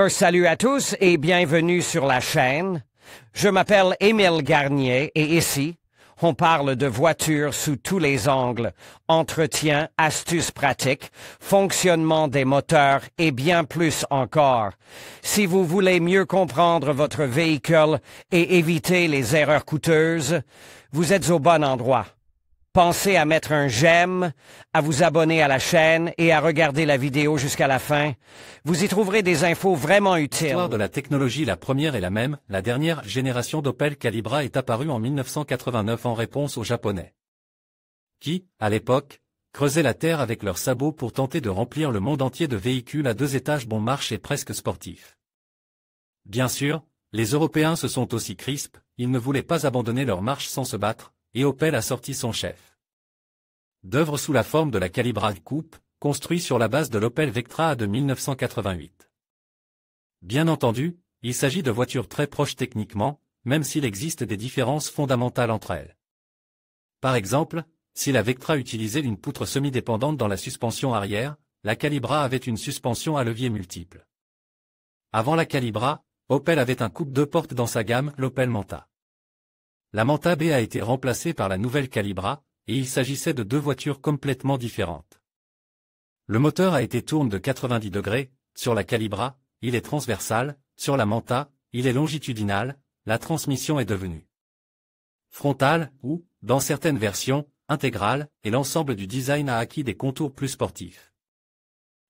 Salut à tous et bienvenue sur la chaîne. Je m'appelle Émile Garnier et ici, on parle de voitures sous tous les angles, entretien, astuces pratiques, fonctionnement des moteurs et bien plus encore. Si vous voulez mieux comprendre votre véhicule et éviter les erreurs coûteuses, vous êtes au bon endroit. Pensez à mettre un j'aime, à vous abonner à la chaîne et à regarder la vidéo jusqu'à la fin. Vous y trouverez des infos vraiment utiles. L'histoire de la technologie, la première est la même. La dernière génération d'Opel Calibra est apparue en 1989 en réponse aux Japonais, qui, à l'époque, creusaient la terre avec leurs sabots pour tenter de remplir le monde entier de véhicules à 2 étages bon marche et presque sportifs. Bien sûr, les Européens se sont aussi crispes, ils ne voulaient pas abandonner leur marche sans se battre, et Opel a sorti son chef d'œuvre sous la forme de la Calibra Coupe, construit sur la base de l'Opel Vectra de 1988. Bien entendu, il s'agit de voitures très proches techniquement, même s'il existe des différences fondamentales entre elles. Par exemple, si la Vectra utilisait une poutre semi-dépendante dans la suspension arrière, la Calibra avait une suspension à levier multiple. Avant la Calibra, Opel avait un coupe 2 portes dans sa gamme, l'Opel Manta. La Manta B a été remplacée par la nouvelle Calibra, et il s'agissait de 2 voitures complètement différentes. Le moteur a été tourne de 90 degrés, sur la Calibra, il est transversal, sur la Manta, il est longitudinal, la transmission est devenue frontale, ou, dans certaines versions, intégrale, et l'ensemble du design a acquis des contours plus sportifs.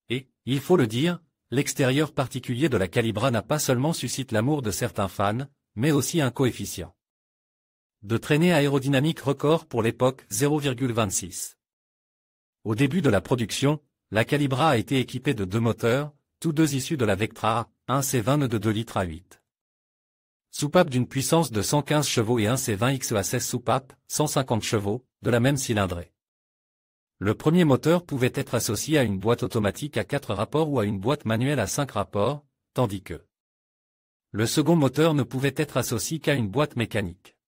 Et, il faut le dire, l'extérieur particulier de la Calibra n'a pas seulement suscité l'amour de certains fans, mais aussi un coefficient de traînée aérodynamique record pour l'époque 0,26. Au début de la production, la Calibra a été équipée de 2 moteurs, tous 2 issus de la Vectra, un C20 de 2 litres à 8 soupapes d'une puissance de 115 chevaux et un C20 XE16 soupapes, 150 chevaux, de la même cylindrée. Le premier moteur pouvait être associé à une boîte automatique à 4 rapports ou à une boîte manuelle à 5 rapports, tandis que le second moteur ne pouvait être associé qu'à une boîte mécanique.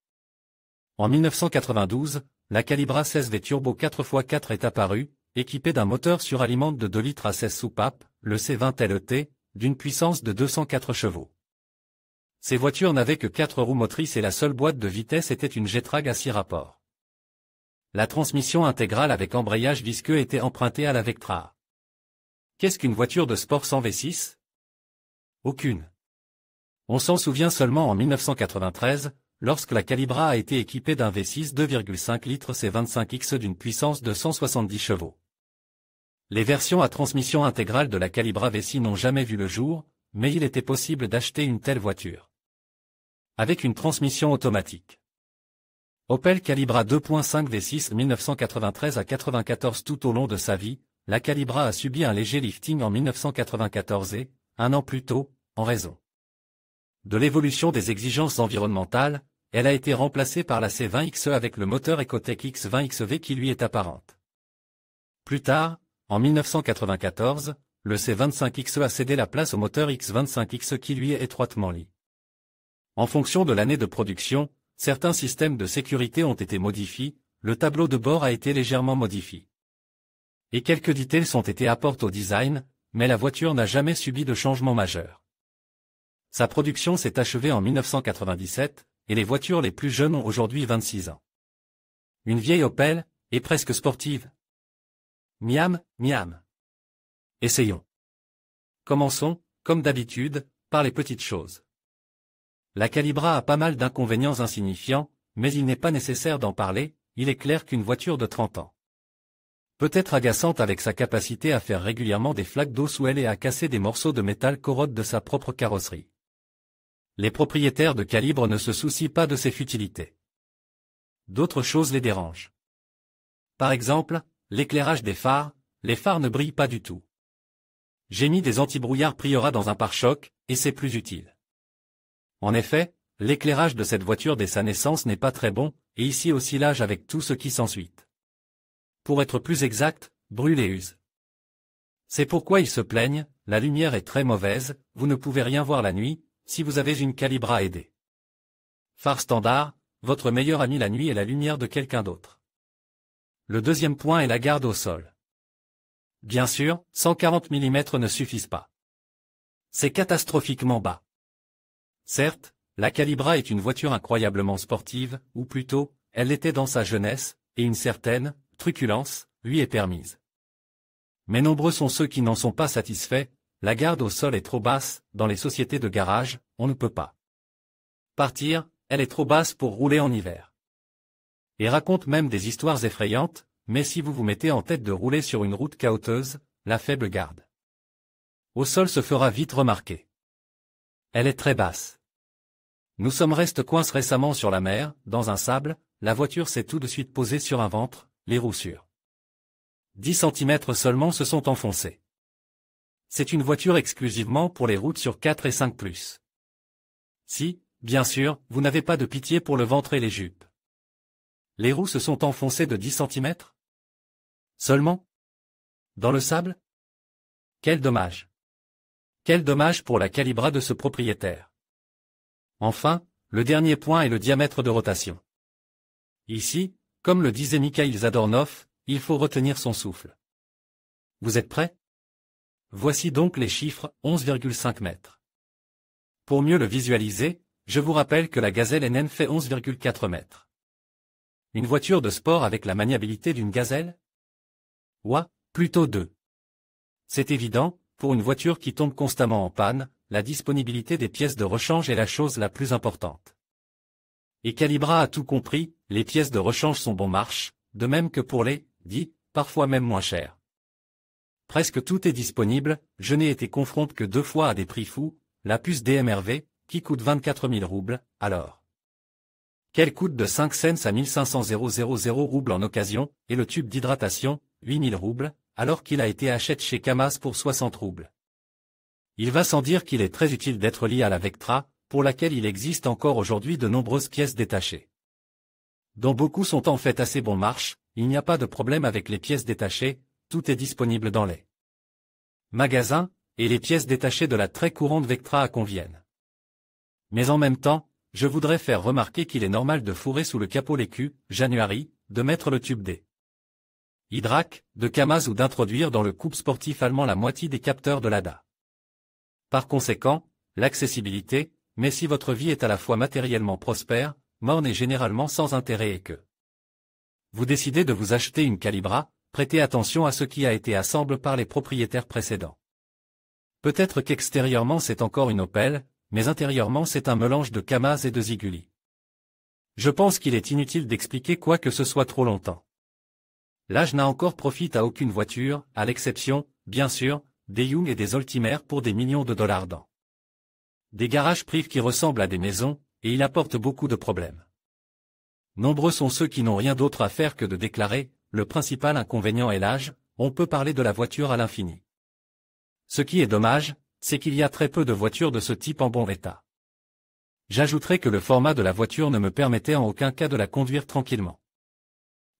En 1992, la Calibra 16V Turbo 4x4 est apparue, équipée d'un moteur suralimente de 2 litres à 16 soupapes, le C20 LET, d'une puissance de 204 chevaux. Ces voitures n'avaient que 4 roues motrices et la seule boîte de vitesse était une Getrag à 6 rapports. La transmission intégrale avec embrayage visqueux était empruntée à la Vectra. Qu'est-ce qu'une voiture de sport sans V6? Aucune. On s'en souvient seulement en 1993, lorsque la Calibra a été équipée d'un V6 2,5 litres C25X d'une puissance de 170 chevaux. Les versions à transmission intégrale de la Calibra V6 n'ont jamais vu le jour, mais il était possible d'acheter une telle voiture avec une transmission automatique. Opel Calibra 2.5 V6 1993 à 94. Tout au long de sa vie, la Calibra a subi un léger lifting en 1994 et, un an plus tôt, en raison de l'évolution des exigences environnementales, elle a été remplacée par la C20XE avec le moteur Ecotec X20XV qui lui est apparente. Plus tard, en 1994, le C25XE a cédé la place au moteur X25X qui lui est étroitement lié. En fonction de l'année de production, certains systèmes de sécurité ont été modifiés, le tableau de bord a été légèrement modifié. Et quelques details ont été apportés au design, mais la voiture n'a jamais subi de changement majeur. Sa production s'est achevée en 1997, et les voitures les plus jeunes ont aujourd'hui 26 ans. Une vieille Opel, et presque sportive. Miam, miam. Essayons. Commençons, comme d'habitude, par les petites choses. La Calibra a pas mal d'inconvénients insignifiants, mais il n'est pas nécessaire d'en parler, il est clair qu'une voiture de 30 ans peut être agaçante avec sa capacité à faire régulièrement des flaques d'eau sous elle et à casser des morceaux de métal corrodent de sa propre carrosserie. Les propriétaires de Calibre ne se soucient pas de ces futilités. D'autres choses les dérangent. Par exemple, l'éclairage des phares, les phares ne brillent pas du tout. J'ai mis des antibrouillards Priora dans un pare-choc, et c'est plus utile. En effet, l'éclairage de cette voiture dès sa naissance n'est pas très bon, et ici aussi l'âge avec tout ce qui s'ensuit. Pour être plus exact, brûle et use. C'est pourquoi ils se plaignent, la lumière est très mauvaise, vous ne pouvez rien voir la nuit, si vous avez une Calibra aidée. Phare standard, votre meilleur ami la nuit est la lumière de quelqu'un d'autre. Le deuxième point est la garde au sol. Bien sûr, 140 mm ne suffisent pas. C'est catastrophiquement bas. Certes, la Calibra est une voiture incroyablement sportive, ou plutôt, elle l'était dans sa jeunesse, et une certaine truculence lui est permise. Mais nombreux sont ceux qui n'en sont pas satisfaits, la garde au sol est trop basse, dans les sociétés de garage, on ne peut pas partir, elle est trop basse pour rouler en hiver. Et raconte même des histoires effrayantes, mais si vous vous mettez en tête de rouler sur une route cahoteuse, la faible garde au sol se fera vite remarquer. Elle est très basse. Nous sommes restés coincés récemment sur la mer, dans un sable, la voiture s'est tout de suite posée sur un ventre, les roues sur 10 cm seulement se sont enfoncées. C'est une voiture exclusivement pour les routes sur 4 et 5+. Si, bien sûr, vous n'avez pas de pitié pour le ventre et les jupes. Les roues se sont enfoncées de 10 cm seulement? Dans le sable? Quel dommage! Quel dommage pour la Calibra de ce propriétaire. Enfin, le dernier point est le diamètre de rotation. Ici, comme le disait Mikhail Zadornov, il faut retenir son souffle. Vous êtes prêts? Voici donc les chiffres, 11,5 mètres. Pour mieux le visualiser, je vous rappelle que la Gazelle NN fait 11,4 mètres. Une voiture de sport avec la maniabilité d'une Gazelle? Ouah, plutôt 2. C'est évident, pour une voiture qui tombe constamment en panne, la disponibilité des pièces de rechange est la chose la plus importante. Et Calibra a tout compris, les pièces de rechange sont bon marche, de même que pour les, parfois même moins chères. Presque tout est disponible, je n'ai été confronté que 2 fois à des prix fous, la puce DMRV, qui coûte 24 000 roubles, alors qu'elle coûte de 5 cents à 1500 roubles en occasion, et le tube d'hydratation, 8 000 roubles, alors qu'il a été acheté chez Kamaz pour 60 roubles. Il va sans dire qu'il est très utile d'être lié à la Vectra, pour laquelle il existe encore aujourd'hui de nombreuses pièces détachées, dont beaucoup sont en fait assez bon marche, il n'y a pas de problème avec les pièces détachées, tout est disponible dans les magasins, et les pièces détachées de la très courante Vectra conviennent. Mais en même temps, je voudrais faire remarquer qu'il est normal de fourrer sous le capot l'écu, January, de mettre le tube D. Hydrac, de Kamaz ou d'introduire dans le coupe sportif allemand la moitié des capteurs de l'ADA. Par conséquent, l'accessibilité, mais si votre vie est à la fois matériellement prospère, morne et généralement sans intérêt et que vous décidez de vous acheter une Calibra, prêtez attention à ce qui a été assemblé par les propriétaires précédents. Peut-être qu'extérieurement c'est encore une Opel, mais intérieurement c'est un mélange de Kamaz et de Ziguli. Je pense qu'il est inutile d'expliquer quoi que ce soit trop longtemps. L'âge n'a encore profité à aucune voiture, à l'exception, bien sûr, des Young et des Altimer pour des millions de dollars dans des garages privés qui ressemblent à des maisons, et il apporte beaucoup de problèmes. Nombreux sont ceux qui n'ont rien d'autre à faire que de déclarer, le principal inconvénient est l'âge, on peut parler de la voiture à l'infini. Ce qui est dommage, c'est qu'il y a très peu de voitures de ce type en bon état. J'ajouterai que le format de la voiture ne me permettait en aucun cas de la conduire tranquillement.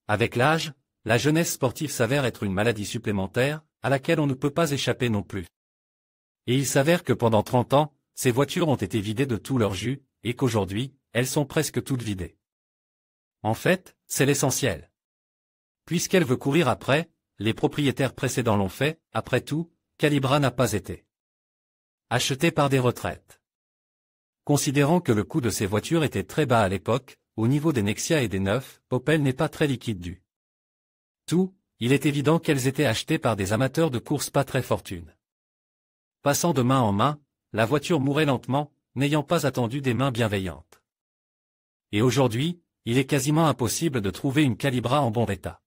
Avec l'âge, la jeunesse sportive s'avère être une maladie supplémentaire, à laquelle on ne peut pas échapper non plus. Et il s'avère que pendant 30 ans, ces voitures ont été vidées de tout leur jus, et qu'aujourd'hui, elles sont presque toutes vidées. En fait, c'est l'essentiel. Puisqu'elle veut courir après, les propriétaires précédents l'ont fait, après tout, Calibra n'a pas été acheté par des retraites. Considérant que le coût de ces voitures était très bas à l'époque, au niveau des Nexia et des neufs, Opel n'est pas très liquide du tout, il est évident qu'elles étaient achetées par des amateurs de course pas très fortunés. Passant de main en main, la voiture mourait lentement, n'ayant pas attendu des mains bienveillantes. Et aujourd'hui, il est quasiment impossible de trouver une Calibra en bon état.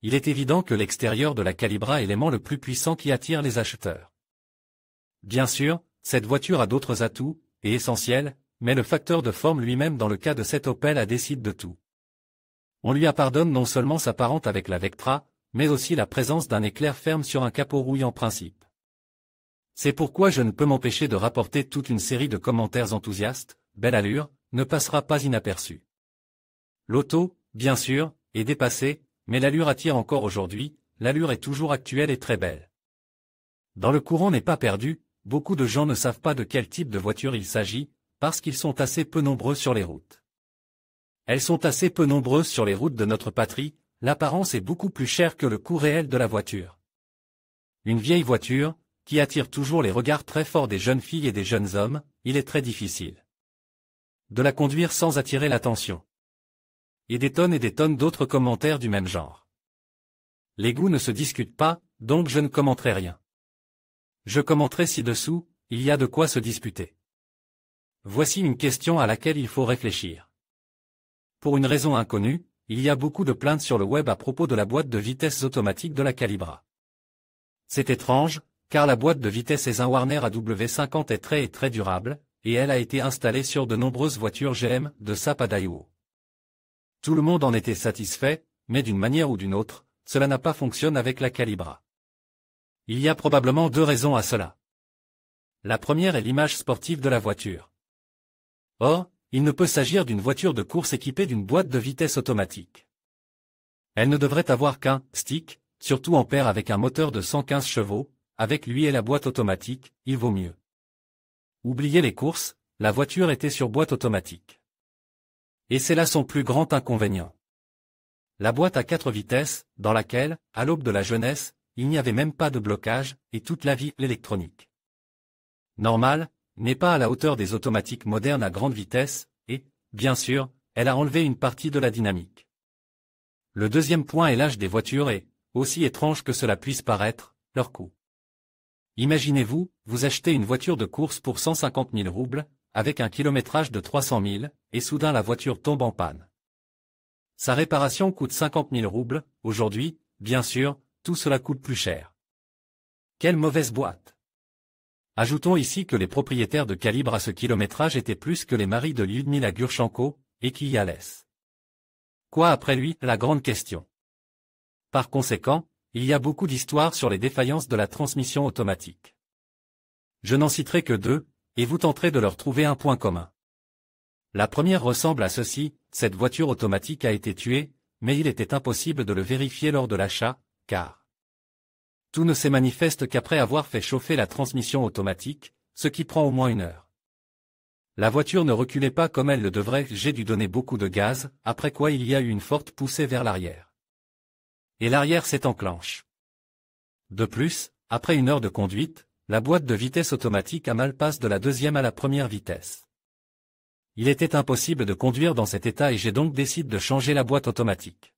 Il est évident que l'extérieur de la Calibra est l'élément le plus puissant qui attire les acheteurs. Bien sûr, cette voiture a d'autres atouts, et essentiels, mais le facteur de forme lui-même dans le cas de cette Opel décide de tout. On lui pardonne non seulement sa parente avec la Vectra, mais aussi la présence d'un éclair ferme sur un capot rouille en principe. C'est pourquoi je ne peux m'empêcher de rapporter toute une série de commentaires enthousiastes, belle allure, ne passera pas inaperçu. L'auto, bien sûr, est dépassée, mais l'allure attire encore aujourd'hui, l'allure est toujours actuelle et très belle. Dans le courant n'est pas perdu, beaucoup de gens ne savent pas de quel type de voiture il s'agit, parce qu'ils sont assez peu nombreux sur les routes. Elles sont assez peu nombreuses sur les routes de notre patrie, l'apparence est beaucoup plus chère que le coût réel de la voiture. Une vieille voiture, qui attire toujours les regards très forts des jeunes filles et des jeunes hommes, il est très difficile de la conduire sans attirer l'attention. Et des tonnes d'autres commentaires du même genre. Les goûts ne se discutent pas, donc je ne commenterai rien. Je commenterai ci-dessous, il y a de quoi se disputer. Voici une question à laquelle il faut réfléchir. Pour une raison inconnue, il y a beaucoup de plaintes sur le web à propos de la boîte de vitesse automatique de la Calibra. C'est étrange, car la boîte de vitesse ES1 Warner AW50 est très durable, et elle a été installée sur de nombreuses voitures GM de SAP à Daewoo. Tout le monde en était satisfait, mais d'une manière ou d'une autre, cela n'a pas fonctionné avec la Calibra. Il y a probablement deux raisons à cela. La première est l'image sportive de la voiture. Or, il ne peut s'agir d'une voiture de course équipée d'une boîte de vitesse automatique. Elle ne devrait avoir qu'un stick, surtout en paire avec un moteur de 115 chevaux, avec lui et la boîte automatique, il vaut mieux. Oubliez les courses, la voiture était sur boîte automatique. Et c'est là son plus grand inconvénient. La boîte à 4 vitesses, dans laquelle, à l'aube de la jeunesse, il n'y avait même pas de blocage, et toute la vie l'électronique. Normal, n'est pas à la hauteur des automatiques modernes à grande vitesse, et, bien sûr, elle a enlevé une partie de la dynamique. Le deuxième point est l'âge des voitures et, aussi étrange que cela puisse paraître, leur coût. Imaginez-vous, vous achetez une voiture de course pour 150 000 roubles, avec un kilométrage de 300 000, et soudain la voiture tombe en panne. Sa réparation coûte 50 000 roubles, aujourd'hui, bien sûr, tout cela coûte plus cher. Quelle mauvaise boîte! Ajoutons ici que les propriétaires de Calibre à ce kilométrage étaient plus que les maris de Lyudmila Gurchenko, et qui y laisse. Quoi après lui, la grande question. Par conséquent, il y a beaucoup d'histoires sur les défaillances de la transmission automatique. Je n'en citerai que deux, et vous tenterez de leur trouver un point commun. La première ressemble à ceci, cette voiture automatique a été tuée, mais il était impossible de le vérifier lors de l'achat, car tout ne s'est manifeste qu'après avoir fait chauffer la transmission automatique, ce qui prend au moins 1 heure. La voiture ne reculait pas comme elle le devrait, j'ai dû donner beaucoup de gaz, après quoi il y a eu une forte poussée vers l'arrière. Et l'arrière s'est enclenché. De plus, après 1 heure de conduite, la boîte de vitesse automatique a mal passe de la deuxième à la première vitesse. Il était impossible de conduire dans cet état et j'ai donc décidé de changer la boîte automatique.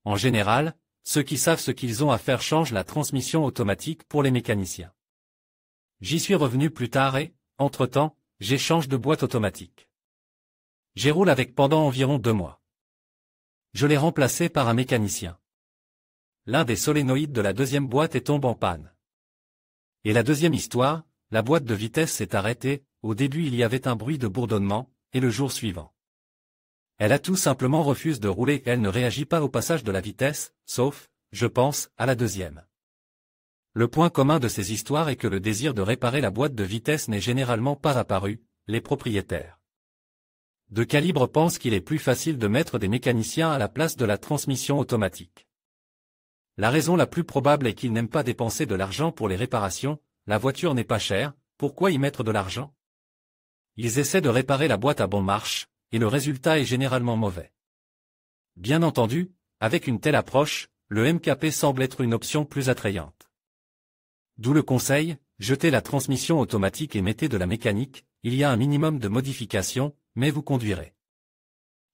En général, ceux qui savent ce qu'ils ont à faire changent la transmission automatique pour les mécaniciens. J'y suis revenu plus tard et, entre-temps, j'ai changé de boîte automatique. J'y roule avec pendant environ 2 mois. Je l'ai remplacé par un mécanicien. L'un des solénoïdes de la deuxième boîte est tombé en panne. Et la deuxième histoire, la boîte de vitesse s'est arrêtée, au début il y avait un bruit de bourdonnement, et le jour suivant. Elle a tout simplement refusé de rouler et elle ne réagit pas au passage de la vitesse, sauf, je pense, à la deuxième. Le point commun de ces histoires est que le désir de réparer la boîte de vitesse n'est généralement pas apparu, les propriétaires de Calibre pensent qu'il est plus facile de mettre des mécaniciens à la place de la transmission automatique. La raison la plus probable est qu'ils n'aiment pas dépenser de l'argent pour les réparations, la voiture n'est pas chère, pourquoi y mettre de l'argent? Ils essaient de réparer la boîte à bon marche, et le résultat est généralement mauvais. Bien entendu, avec une telle approche, le MKP semble être une option plus attrayante. D'où le conseil, jetez la transmission automatique et mettez de la mécanique, il y a un minimum de modifications, mais vous conduirez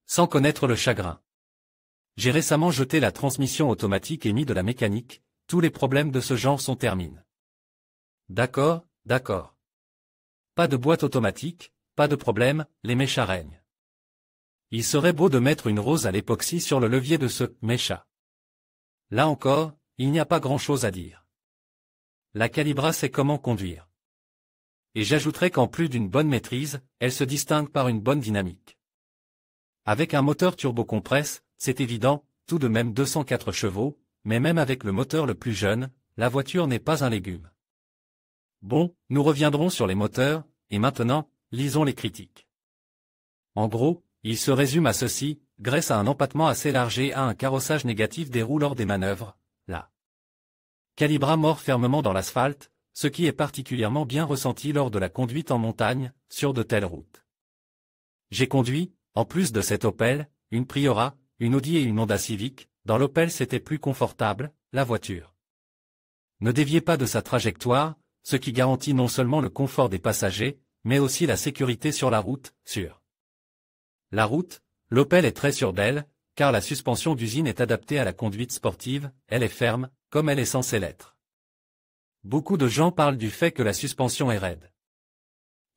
sans connaître le chagrin. J'ai récemment jeté la transmission automatique et mis de la mécanique, tous les problèmes de ce genre sont terminés. D'accord, d'accord. Pas de boîte automatique, pas de problème, les méchas règnent. Il serait beau de mettre une rose à l'époxy sur le levier de ce mécha. Là encore, il n'y a pas grand-chose à dire. La Calibra sait comment conduire. Et j'ajouterai qu'en plus d'une bonne maîtrise, elle se distingue par une bonne dynamique. Avec un moteur turbocompresse, c'est évident, tout de même 204 chevaux, mais même avec le moteur le plus jeune, la voiture n'est pas un légume. Bon, nous reviendrons sur les moteurs, et maintenant, lisons les critiques. En gros, il se résume à ceci, grâce à un empattement assez large et à un carrossage négatif des roues lors des manœuvres, la Calibra mord fermement dans l'asphalte, ce qui est particulièrement bien ressenti lors de la conduite en montagne, sur de telles routes. J'ai conduit, en plus de cette Opel, une Priora, une Audi et une Honda Civic, dans l'Opel c'était plus confortable, la voiture Ne déviez pas de sa trajectoire, ce qui garantit non seulement le confort des passagers, mais aussi la sécurité sur la route, sur la route, l'Opel est très sûre d'elle, car la suspension d'usine est adaptée à la conduite sportive, elle est ferme, comme elle est censée l'être. Beaucoup de gens parlent du fait que la suspension est raide.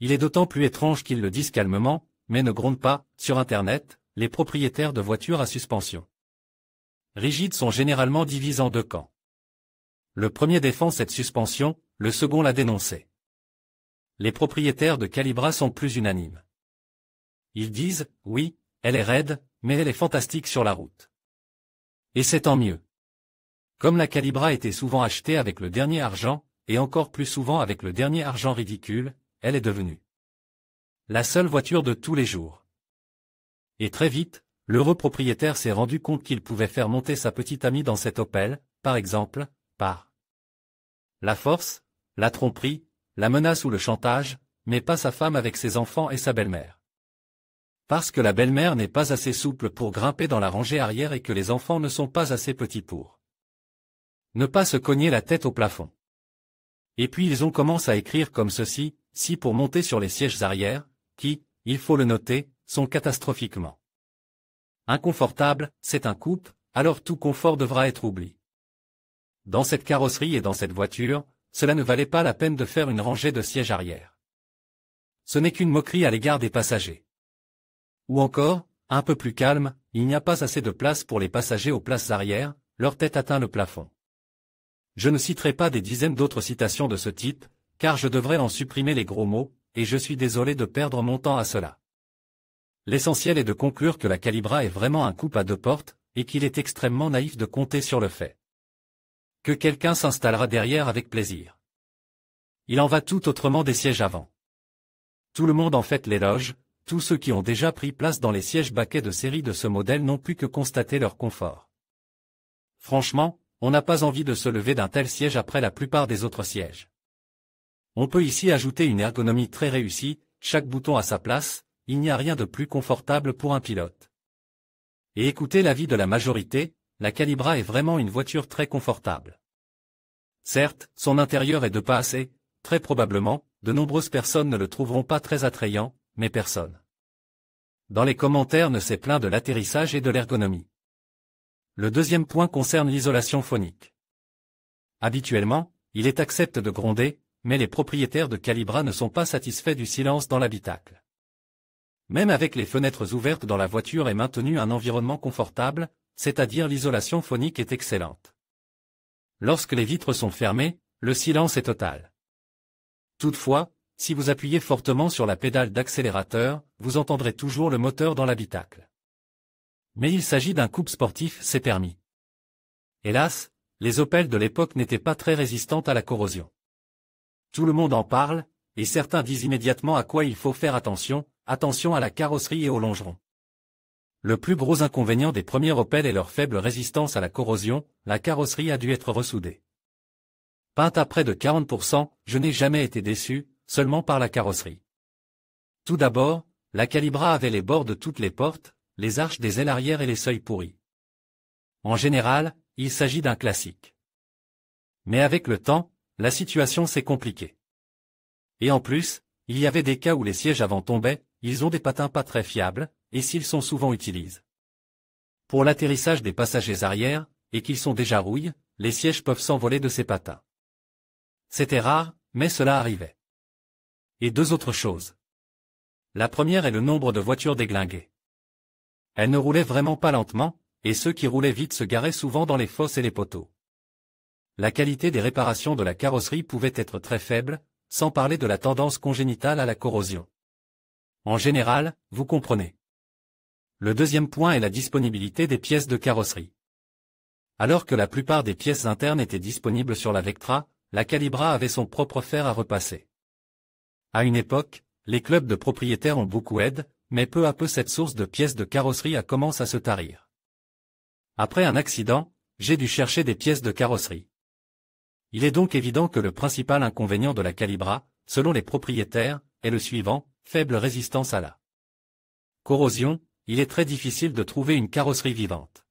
Il est d'autant plus étrange qu'ils le disent calmement, mais ne grondent pas. Sur Internet, les propriétaires de voitures à suspension rigides sont généralement divisés en deux camps. Le premier défend cette suspension, le second l'a dénoncée. Les propriétaires de Calibra sont plus unanimes. Ils disent, oui, elle est raide, mais elle est fantastique sur la route. Et c'est tant mieux. Comme la Calibra était souvent achetée avec le dernier argent, et encore plus souvent avec le dernier argent ridicule, elle est devenue la seule voiture de tous les jours. Et très vite, l'heureux propriétaire s'est rendu compte qu'il pouvait faire monter sa petite amie dans cette Opel, par exemple, par la force, la tromperie, la menace ou le chantage, mais pas sa femme avec ses enfants et sa belle-mère. Parce que la belle-mère n'est pas assez souple pour grimper dans la rangée arrière et que les enfants ne sont pas assez petits pour ne pas se cogner la tête au plafond. Et puis ils ont commencé à écrire comme ceci, si pour monter sur les sièges arrière, qui, il faut le noter, sont catastrophiquement inconfortables, c'est un couple, alors tout confort devra être oublié. Dans cette carrosserie et dans cette voiture, cela ne valait pas la peine de faire une rangée de sièges arrière. Ce n'est qu'une moquerie à l'égard des passagers. Ou encore, un peu plus calme, il n'y a pas assez de place pour les passagers aux places arrière, leur tête atteint le plafond. Je ne citerai pas des dizaines d'autres citations de ce type, car je devrais en supprimer les gros mots, et je suis désolé de perdre mon temps à cela. L'essentiel est de conclure que la Calibra est vraiment un coupe à deux portes, et qu'il est extrêmement naïf de compter sur le fait que quelqu'un s'installera derrière avec plaisir. Il en va tout autrement des sièges avant. Tout le monde en fait l'éloge, tous ceux qui ont déjà pris place dans les sièges baquets de série de ce modèle n'ont pu que constater leur confort. Franchement, on n'a pas envie de se lever d'un tel siège après la plupart des autres sièges. On peut ici ajouter une ergonomie très réussie, chaque bouton à sa place, il n'y a rien de plus confortable pour un pilote. Et écoutez l'avis de la majorité, la Calibra est vraiment une voiture très confortable. Certes, son intérieur est de pas assez, très probablement, de nombreuses personnes ne le trouveront pas très attrayant, mais personne dans les commentaires ne s'est plaint de l'atterrissage et de l'ergonomie. Le deuxième point concerne l'isolation phonique. Habituellement, il est accepté de gronder, mais les propriétaires de Calibra ne sont pas satisfaits du silence dans l'habitacle. Même avec les fenêtres ouvertes dans la voiture est maintenu un environnement confortable, c'est-à-dire l'isolation phonique est excellente. Lorsque les vitres sont fermées, le silence est total. Toutefois, si vous appuyez fortement sur la pédale d'accélérateur, vous entendrez toujours le moteur dans l'habitacle. Mais il s'agit d'un coupe sportif, c'est permis. Hélas, les Opel de l'époque n'étaient pas très résistantes à la corrosion. Tout le monde en parle, et certains disent immédiatement à quoi il faut faire attention, attention à la carrosserie et aux longerons. Le plus gros inconvénient des premiers Opel est leur faible résistance à la corrosion, la carrosserie a dû être ressoudée. Peinte à près de 40%, je n'ai jamais été déçu, seulement par la carrosserie. Tout d'abord, la Calibra avait les bords de toutes les portes, les arches des ailes arrière et les seuils pourris. En général, il s'agit d'un classique. Mais avec le temps, la situation s'est compliquée. Et en plus, il y avait des cas où les sièges avant tombaient, ils ont des patins pas très fiables, et s'ils sont souvent utilisés pour l'atterrissage des passagers arrière, et qu'ils sont déjà rouilles, les sièges peuvent s'envoler de ces patins. C'était rare, mais cela arrivait. Et deux autres choses. La première est le nombre de voitures déglinguées. Elles ne roulaient vraiment pas lentement, et ceux qui roulaient vite se garaient souvent dans les fosses et les poteaux. La qualité des réparations de la carrosserie pouvait être très faible, sans parler de la tendance congénitale à la corrosion. En général, vous comprenez. Le deuxième point est la disponibilité des pièces de carrosserie. Alors que la plupart des pièces internes étaient disponibles sur la Vectra, la Calibra avait son propre fer à repasser. À une époque, les clubs de propriétaires ont beaucoup aidé, mais peu à peu cette source de pièces de carrosserie a commencé à se tarir. Après un accident, j'ai dû chercher des pièces de carrosserie. Il est donc évident que le principal inconvénient de la Calibra, selon les propriétaires, est le suivant, faible résistance à la corrosion, il est très difficile de trouver une carrosserie vivante.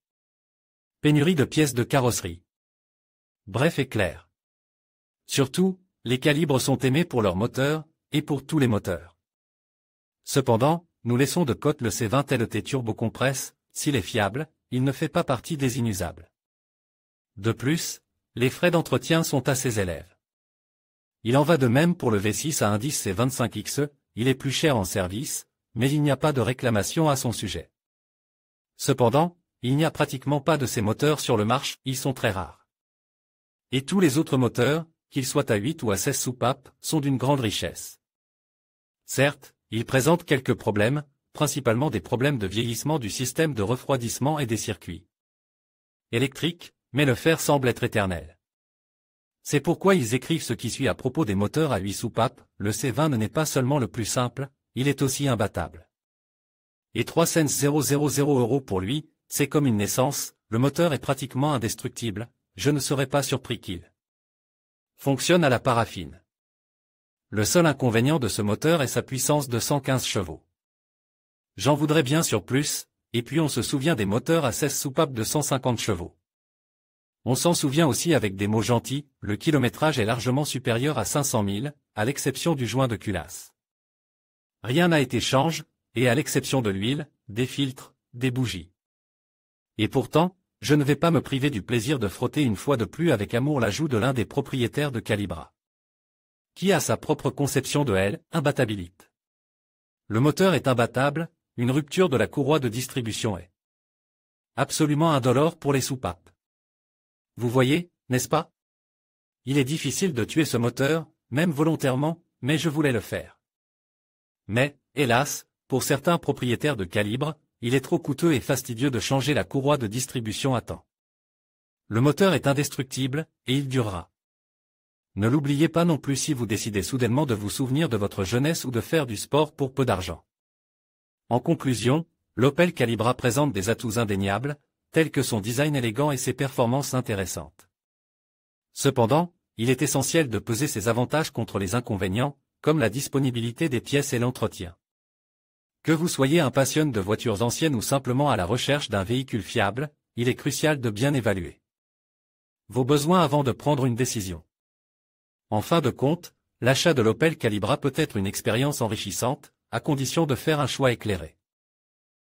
Pénurie de pièces de carrosserie. Bref et clair. Surtout, les calibres sont aimés pour leur moteur, et pour tous les moteurs. Cependant, nous laissons de côté le C20 LT Turbo Compress, s'il est fiable, il ne fait pas partie des inusables. De plus, les frais d'entretien sont assez élevés. Il en va de même pour le V6 à indice C25Xe, il est plus cher en service, mais il n'y a pas de réclamation à son sujet. Cependant, il n'y a pratiquement pas de ces moteurs sur le marché, ils sont très rares. Et tous les autres moteurs, qu'ils soient à 8 ou à 16 soupapes, sont d'une grande richesse. Certes, ils présentent quelques problèmes, principalement des problèmes de vieillissement du système de refroidissement et des circuits électriques, mais le fer semble être éternel. C'est pourquoi ils écrivent ce qui suit à propos des moteurs à 8 soupapes, le C20 n'est pas seulement le plus simple, il est aussi imbattable. Et 3,000 € pour lui, c'est comme une naissance, le moteur est pratiquement indestructible, je ne serais pas surpris qu'il fonctionne à la paraffine. Le seul inconvénient de ce moteur est sa puissance de 115 chevaux. J'en voudrais bien sur plus, et puis on se souvient des moteurs à 16 soupapes de 150 chevaux. On s'en souvient aussi avec des mots gentils, le kilométrage est largement supérieur à 500 000, à l'exception du joint de culasse. Rien n'a été changé, et à l'exception de l'huile, des filtres, des bougies. Et pourtant, je ne vais pas me priver du plaisir de frotter une fois de plus avec amour la joue de l'un des propriétaires de Calibra, qui a sa propre conception de imbattabilité. Le moteur est imbattable, une rupture de la courroie de distribution est absolument indolore pour les soupapes. Vous voyez, n'est-ce pas? Il est difficile de tuer ce moteur, même volontairement, mais je voulais le faire. Mais, hélas, pour certains propriétaires de Calibre, il est trop coûteux et fastidieux de changer la courroie de distribution à temps. Le moteur est indestructible, et il durera. Ne l'oubliez pas non plus si vous décidez soudainement de vous souvenir de votre jeunesse ou de faire du sport pour peu d'argent. En conclusion, l'Opel Calibra présente des atouts indéniables, tels que son design élégant et ses performances intéressantes. Cependant, il est essentiel de peser ses avantages contre les inconvénients, comme la disponibilité des pièces et l'entretien. Que vous soyez un passionné de voitures anciennes ou simplement à la recherche d'un véhicule fiable, il est crucial de bien évaluer vos besoins avant de prendre une décision. En fin de compte, l'achat de l'Opel Calibra peut être une expérience enrichissante, à condition de faire un choix éclairé.